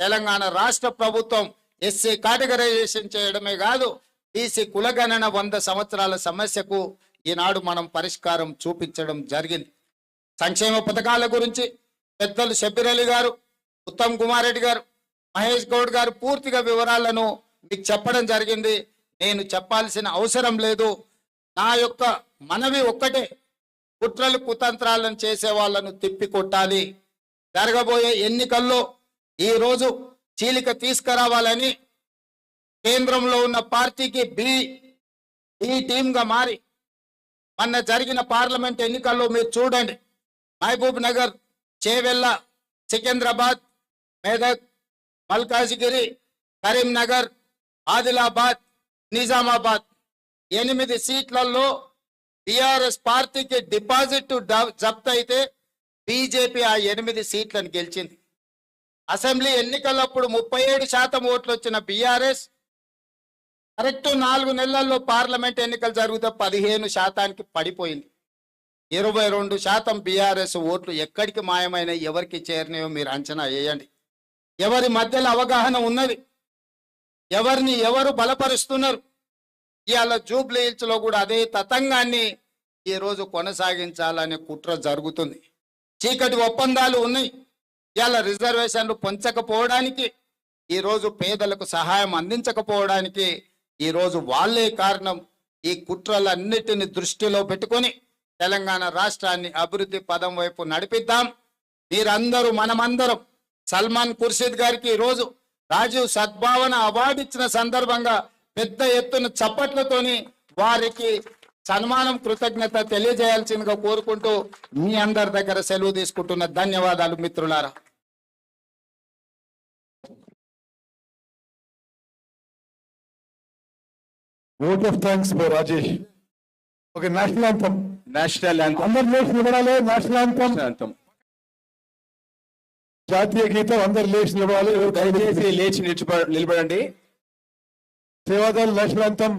తెలంగాణ రాష్ట్ర ప్రభుత్వం SC categorisation చేయడమే కాదు, బీసీ కులగణన 100 సంవత్సరాల సమస్యకు ఈనాడు మనం పరిష్కారం చూపించడం జరిగింది. సంక్షేమ పథకాల గురించి పెద్దలు షబ్బీర్ అలీ గారు, ఉత్తమ్ కుమార్ రెడ్డి గారు, మహేష్ గౌడ్ గారు పూర్తిగా వివరాలను మీకు చెప్పడం జరిగింది. నేను చెప్పాల్సిన అవసరం లేదు. నా యొక్క మనవి ఒక్కటే, కుట్రలు కుతంత్రాలను చేసే వాళ్ళను తిప్పికొట్టాలి. జరగబోయే ఎన్నికల్లో ఈరోజు చీలిక తీసుకురావాలని కేంద్రంలో ఉన్న పార్టీకి బి టీంగా మారి మొన్న జరిగిన పార్లమెంట్ ఎన్నికల్లో మీరు చూడండి, మహబూబ్ నగర్, చేవెళ్ళ, సికింద్రాబాద్, మెదక్, మల్కాజిగిరి, కరీంనగర్, ఆదిలాబాద్, నిజామాబాద్ 8 సీట్లలో టిఆర్ఎస్ పార్టీకి డిపాజిట్ జప్తు అయితే బీజేపీ ఆ 8 సీట్లను గెలిచింది. అసెంబ్లీ ఎన్నికలప్పుడు 37% ఓట్లు వచ్చిన బీఆర్ఎస్ కరెక్ట్ 4 నెలల్లో పార్లమెంట్ ఎన్నికలు జరిగితే 15% పడిపోయింది. 22% బీఆర్ఎస్ ఓట్లు ఎక్కడికి మాయమైన, ఎవరికి చేరినాయో మీరు అంచనా వేయండి. ఎవరి మధ్యలో అవగాహన ఉన్నది, ఎవరిని ఎవరు బలపరుస్తున్నారు. ఇవాళ జూబ్లీ హిల్స్ లో కూడా అదే తతంగాన్ని ఈరోజు కొనసాగించాలనే కుట్ర జరుగుతుంది. చీకటి ఒప్పందాలు ఉన్నాయి. ఇవాళ రిజర్వేషన్లు పొంచకపోవడానికి, ఈరోజు పేదలకు సహాయం అందించకపోవడానికి ఈరోజు వాళ్ళే కారణం. ఈ కుట్రలన్నిటిని దృష్టిలో పెట్టుకొని తెలంగాణ రాష్ట్రాన్ని అభివృద్ధి పదం వైపు నడిపిద్దాం. మీరందరూ, మనమందరం సల్మాన్ ఖుర్షీద్ గారికి ఈరోజు రాజీవ్ సద్భావన అవార్డు ఇచ్చిన సందర్భంగా పెద్ద ఎత్తున చప్పట్లతోని వారికి సన్మానం, కృతజ్ఞత తెలియజేయాల్సిందిగా కోరుకుంటూ మీ అందరి దగ్గర సెలవు తీసుకుంటున్న. ధన్యవాదాలు మిత్రులారా. Vote of thanks for Rajesh. Okay, national anthem. National anthem. అందరు లేచి నిలబడాలి. National anthem. జాతీయ గీతం అందరు లేచి నిలబడాలి. దయచేసి లేచి నిలబడండి. Seva Dal national anthem.